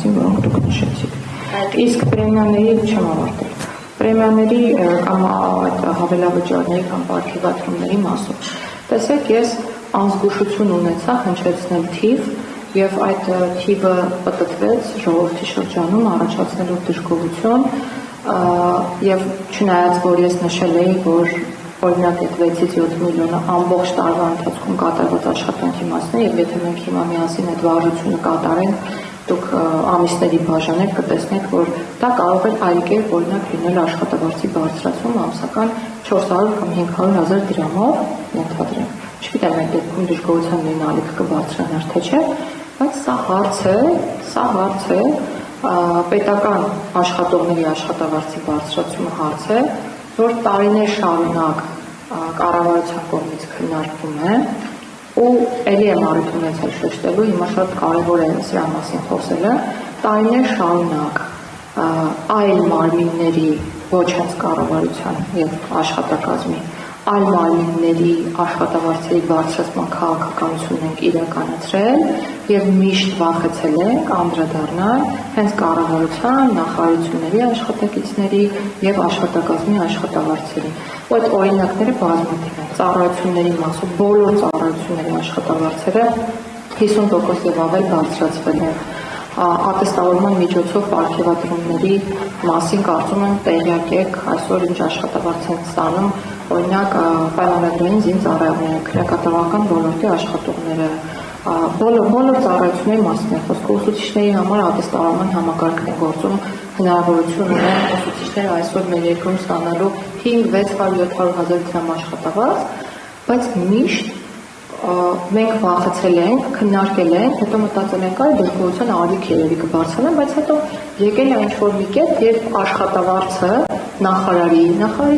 մասին, որոնք դուք նշեցիք։ Իսկ պրեմիաների չեմ ավարտել։ Պրեմիաների կամ այդ հավելավճարների կամ պարգևատրումների մասով։ Տեսեք, ես անզգուշություն ունեցա հնչեցնել թիվ եւ այդ թիվը պատտվեց ժողովրդի շրջանում առաջացնելով դժգոհություն եւ չնայած որ ես նշել էի, որ օրինակ այդ 6-ից 7 միլիոնը ամբողջ տարվա ընթացքում կատարված աշխատանքի մասն է եւ եթե մենք հիմա միասին այդ վարժությունը կատարենք, դուք ամիսների բաժաներ կտեսնեք, որ դա կարող է այլ կերպ օրինակ լինել աշխատավարձի բարձրացում ամսական 400 կամ 500,000 դրամով ենթադրենք։ Չգիտեմ այդ դեպքում դժգոհության նույն ալիքը կբարձրանար թե չէ, բայց սա հարց է, պետական աշխատողների աշխատավարձի բարձրացումը հարց է, որ տարիներ շարունակ կառավարության կողմից քննարկվում է ու ելի եմ առիթ ունեցել շեշտելու, հիմա շատ կարևոր է սրա մասին խոսելը, տարիներ շարունակ այլ մարմինների ոչ հենց կառավարության եւ աշխատակազմի այլ մարմինների աշխատավարձերի բարձրացման քաղաքականությունն ենք իրականացրել եւ միշտ վախեցել ենք անդրադառնալ հենց կառավարության, նախարարությունների աշխատակիցների եւ աշխատակազմի աշխատավարձերին։ Ու այդ օրինակները բազմաթիվ են։ Ծառայությունների մասով բոլոր ծառայությունների աշխատավարձերը 50% եւ ավել բարձրացվել են։ Ատեստավորման միջոցով պարգևատրումների մասին կարծում եմ տեղյակ եք այսօր ինչ աշխատավարձ են ստանում օրինակ պայմանագրային զինծառայողները, քրեակատարողական ոլորտի աշխատողները, բոլոր ծառայությունների մասին է խոսքը, ուսուցիչների համար ատեստավորման համակարգն է գործում, հնարավորություն ունեն ուսուցիչները այսօր մեր երկրում ստանալու 500-600-700,000 դրամ աշխատավարձ, բայց միշտ մենք վախեցել ենք, քննարկել ենք, հետո մտածել ենք, այ դժգոհության ալիք երևի կբարձրանա, բայց հետո եկել է ինչ-որ մի կերպ, երբ աշխատավարձը նախարարի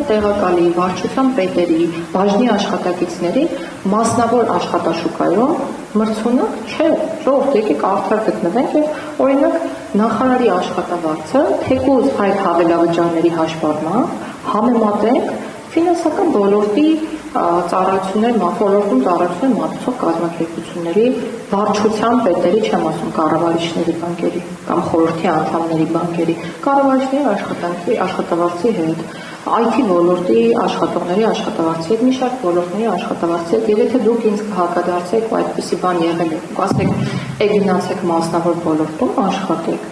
տեղակալի, վարչության պետերի, բաժնի աշխատակիցների մասնավոր աշխատաշուկայում մրցունակ չէ, ժողովուրդ եկեք արդար գտնվենք եւ օրինակ նախարարի աշխատավարձը թեկուզ այդ հավելավճարների հաշվառմամբ համեմատենք ֆինանսական ոլորտի ծառայություններ մատուցող կազմակերպությունների վարչության պետերի, չեմ ասում կառավարիչների բանկերի կամ խորհրդի անդամների բանկերի, կառավարիչների աշխատավարձի հետ, IT ոլորտի աշխատողների աշխատավարձի հետ, մի շարք ոլորտների աշխատավարձի հետ, եւ եթե դուք ինձ կհակադարձեք ու այդպիսի բան եղել է, ասեք, գնացեք մասնավոր ոլորտում աշխատեք,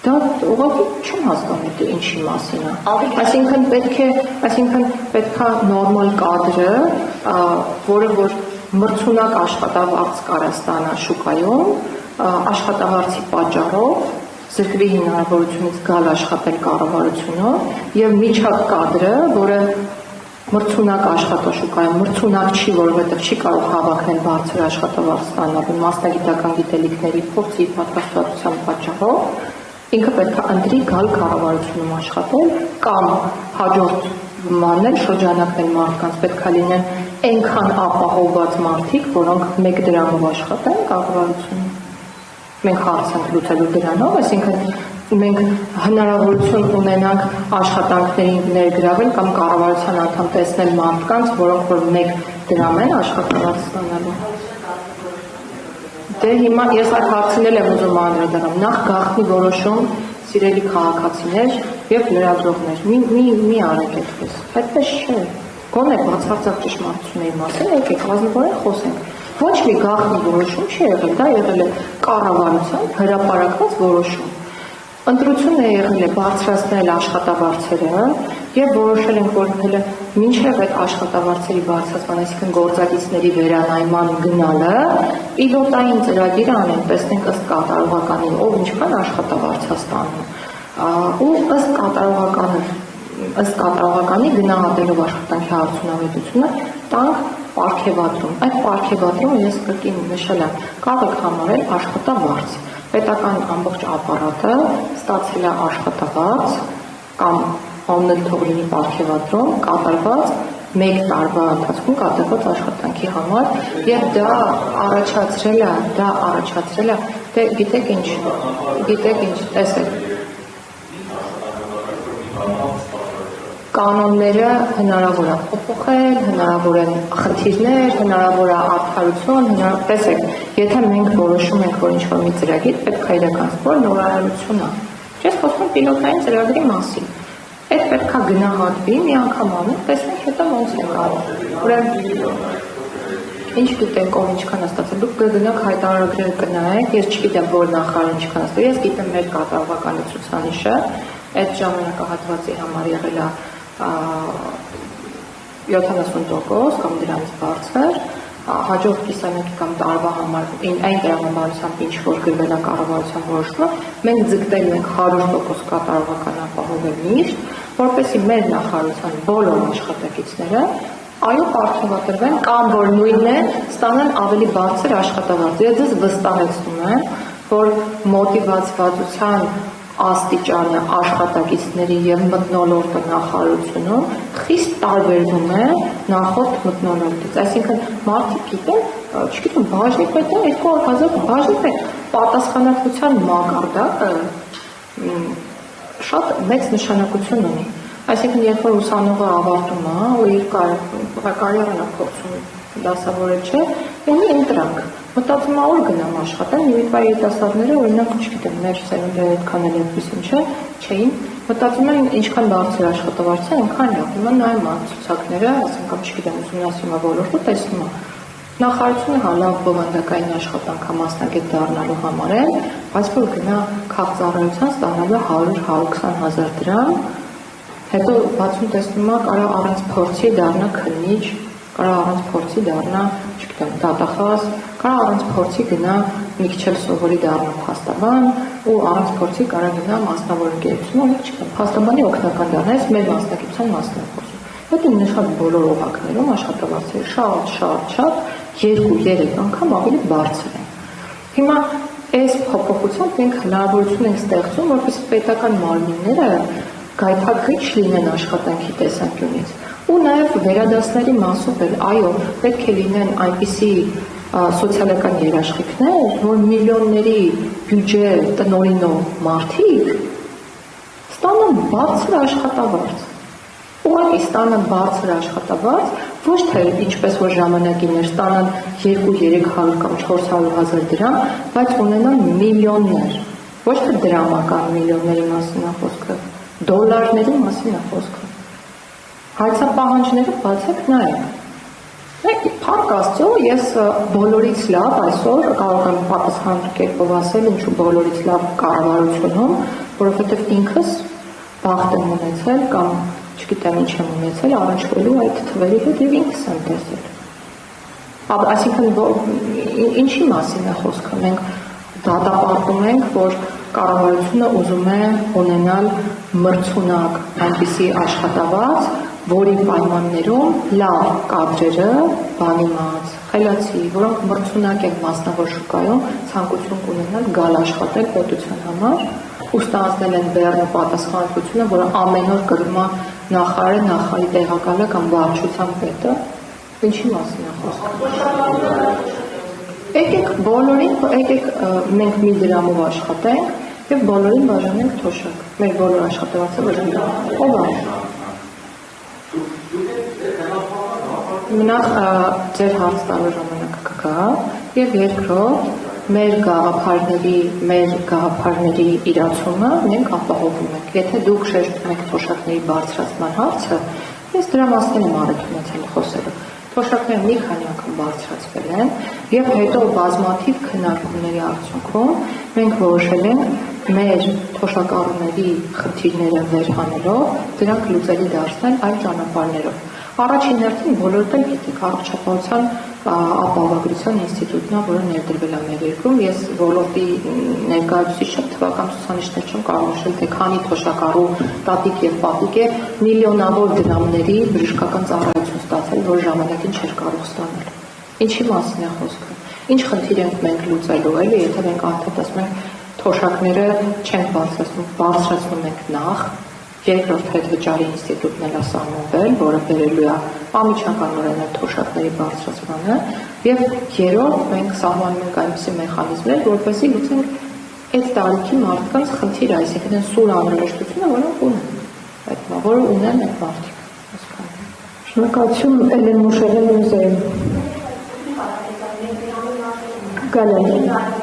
դա ուղղակի չեմ հասկանում թե ինչի մասին է։ Այսինքն պետք է նորմալ կադրը, որը որ մրցունակ աշխատավարձ կարա ստանա շուկայում, աշխատավարձի պատճառով զրկվի հնարավորությունից գալ աշխատել կառավարությունով եւ միջակ կադրը, որը մրցունակ աշխատաշուկայում մրցունակ չի, որովհետեւ չի կարող հավաքնել բարձր աշխատավարձ ստանալու մասնագիտական գիտելիքների փորձի պատրաստվածության պատճառով ինքը պետք է ընտրի գալ կառավարությունում աշխատել կամ հաջորդ մանել շրջանակներ մարդկանց պետք է լինեն այնքան ապահովված մարդիկ, որոնք 1 դրամով աշխատեն կառավարությունում։ Մենք հարց ենք լուծելու դրանով, այսինքն մենք հնարավորություն ունենանք աշխատանքներին ներգրավել կամ կառավարության անդամ տեսնել մարդկանց, որոնք որ 1 դրամ են աշխատավարձ ստանալու։ Դե հիմա ես այդ հարցին եմ ուզում անդրադառնալ։ Նախ գաղտնի որոշում, սիրելի քաղաքացիներ եւ լրագրողներ, մի արեք այդպես։ Այդպես չէ։ Գոնե բացարձակ ճշմարտությունների մասին եկեք ազնվորեն խոսենք։ Ոչ մի գաղտնի որոշում չի եղել, դա եղել է կառավարության հրապարակված որոշում։ Ընտրությունն է եղել է բարձրացնել աշխատավարձերը եւ որոշել ենք, որ հələ մինչեւ այդ աշխատավարձերի բարձրացման, այսինքն գործակիցների վերանայման գնալը, պիլոտային ծրագիր անեն, տեսնենք ըստ կատարողականի, ով ինչքան աշխատավարձ է ստանում։ Ու ըստ կատարողականի գնահատելով աշխատանքի արդյունավետությունը, տանք պարգևատրում։ Այդ պարգևատրումը ես կրկին նշել եմ, կարող եք համարել աշխատավարձ։ Պետական ամբողջ ապարատը ստացել է աշխատավարձ կամ անունը թող լինի պարգևատրում կատարված 1 տարվա ընթացքում կատարված աշխատանքի համար եւ դա առաջացրել է դե գիտեք ինչ տեսեք կանոնները հնարավոր է փոփոխել, հնարավոր են խնդիրներ, հնարավոր է արդարություն, տեսեք, եթե մենք որոշում ենք, որ ինչ-որ մի ծրագիր պետք է իրականացվի, նորարարություն է։ Ես խոսում եմ պիլոտային ծրագրի մասին։ Այդ պետք է գնահատվի, մի անգամ անում, տեսնենք հետո ոնց է կարող։ Ուրեմն ինչ գիտենք, ով ինչքան է ստացել, դուք կգնաք հայտարարագրեր կնայեք, ես չգիտեմ, որ նախարարը ինչքան է ստացել, ես գիտեմ մեր կատարողականի ցուցանիշը, այդ ժամանակահատվածի համար եղել է 70% կամ դրանից բարձր, հաջորդ կիսամյակի կամ տարվա համար այն տրամաբանությամբ ինչ որ գրվել է կառավարության որոշումը, մենք ձգտելու ենք 100% կատարողական ապահովել միշտ, որպեսզի մեր նախարարության բոլոր աշխատակիցները այո պարգևատրվեն կամ որ նույնն է ստանան ավելի բարձր աշխատավարձ։ Ես ձեզ վստահեցնում եմ, որ մոտիվացվածության աստիճանը աշխատակիցների եւ մթնոլորտը նախարարությունում խիստ տարբերվում է նախորդ մթնոլորտից։ Այսինքն մարդիկ գիտեն, չգիտեմ, բաժնի պետը 200,000 բաժնի պետ պատասխանատվության մակարդակը շատ մեծ նշանակություն ունի։ Այսինքն երբ որ ուսանողը ավարտում է ու իր կարիերան է փորձում դասավորել չէ, ունի ընտրանք։ Մտածում է որ գնամ աշխատեմ, նույնիսկ երիտասարդները օրինակ չգիտեմ, մեր սերունդը այդքան էլ այդպեսին չէին, մտածում են ինչքան բարձր աշխատավարձ է, այնքան լավ։ Հիմա նայում են ցուցակները, ասենք կամ չգիտեմ, ուսումնասիրում ոլորտը տեսնում է։ Նախարարությունը լավ բովանդակային աշխատանք է մասնագետ դառնալու համար է, բայց որ գնա քաղաքծառայության ստանալու 100-120,000 դրամ, հետո բացում տեսնում է կարա առանց փորձի դառնա քննիչ, կարա առանց փորձի դառնա, չգիտեմ, դատախազ, կարա առանց փորձի գնա մի քիչ էլ սովորի դառնա փաստաբան ու առանց փորձի կարա գնա մասնավոր ընկերություն, չգիտեմ, փաստաբանի օգնական դառնա, այս մեր մասնակցության մասնակցություն։ Հետո նշած բոլոր օղակներում աշխատավարձերը շատ 2-3 անգամ ավելի բարձր են։ Հիմա այս փոփոխությամբ մենք հնարավորություն ենք ստեղծում, որպեսզի պետական մարմինները գայթակղիչ լինեն աշխատանքի տեսանկյունից ու նաև վերադասների մասով էլ այո պետք է լինեն այնպիսի սոցիալական երաշխիքներ, որ միլիոնների բյուջե տնօրինող մարդիկ ստանան բարձր աշխատավարձ։ Ուղղակի ստանան բարձր աշխատավարձ, ոչ թե ինչպես որ ժամանակին էր ստանան 200-300 կամ 400,000 դրամ, բայց ունենան միլիոններ, ոչ թե դրամական միլիոնների մասին է խոսքը, դոլարների մասին է խոսքը։ Հայցապահանջները բացեք նայեք։ Փառք Աստծո, ես բոլորից լավ այսօր կարող եմ պատասխան կերպով ասել, ինչու բոլորից լավ կառավարությունում, որովհետև ինքս բախտ եմ ունեցել կամ չգիտեմ ինչ եմ ունեցել առնչվելու այդ թվերի հետ եւ ինքս եմ տեսել։ Այսինքն ինչի մասին է խոսքը։ Մենք դատապարտում ենք, որ կառավարությունը ուզում է ունենալ մրցունակ այնպիսի աշխատավարձ, որի պայմաններում լավ կադրերը, բանիմաց, խելացի, որոնք մրցունակ են մասնավոր շուկայում, ցանկություն կունենան գալ աշխատել պետության համար, ու ստանձնել են բեռնը պատասխանատվությունը, որը ամեն օր կրում է նախարարը, նախարարի տեղակալը կամ վարչության պետը, ինչի մասին է խոսքը։ Եկեք բոլորին, եկեք մենք մի դրամով աշխատենք եւ բոլորին բաժանենք թոշակ։ Մեր բոլոր աշխատավարձը բաժանենք։ Ով է։ Նախ ձեր հարց տալու ժամանակը կգա եւ երկրորդ մեր գաղափարների իրացումը մենք ապահովում ենք։ Եթե դուք շեշտում եք թոշակների բարձրացման հարցը, ես դրա մասին եմ առիթունացել խոսելու։ Թոշակները մի քանի անգամ բարձրացվել են եւ հետո բազմաթիվ քննարկումների արդյունքում մենք որոշել ենք մեր թոշակառուների խնդիրները վերհանելով դրանք լուծելի դարձնել այլ ճանապարհներով։ Առաջին հերթին բոլորդ էլ գիտեք առողջապահության ապահովագրության ինստիտուտն է, որը ներդրվել է մեր երկրում։ Ես ոլորտի ներկայացուցիչ չեմ, թվական ցուցանիշներ չեմ կարող նշել, թե քանի թոշակառու տատիկ եւ պապիկ է միլիոնավոր դրամների բժշկական ծառայություն ստացել, որ ժամանակին չէր կարող ստանալ։ Ինչի մասին է խոսքը։ Ինչ խնդիր ենք մենք լուծելու, էլի, եթե մենք արդեն ասում ենք թոշակները չենք բարձրացնում ենք նախ, երկրորդ հետվճարի ինստիտուտն էլ ասանովել, որը բերելու է ամիջականորեն թոշակների բարձրացմանը, եւ երրորդ մենք սահմանում ենք այնպիսի մեխանիզմներ, որպեսզի լուծենք այդ տարիքի մարդկանց խնդիրը, այսինքն սուր անհրաժեշտությունը, որոնք ունեն։ հետո, որը ունեն այդ մարդիկ։ Շնորհակալություն Էլեն Մուշեղյան մուզեում։ Գալային։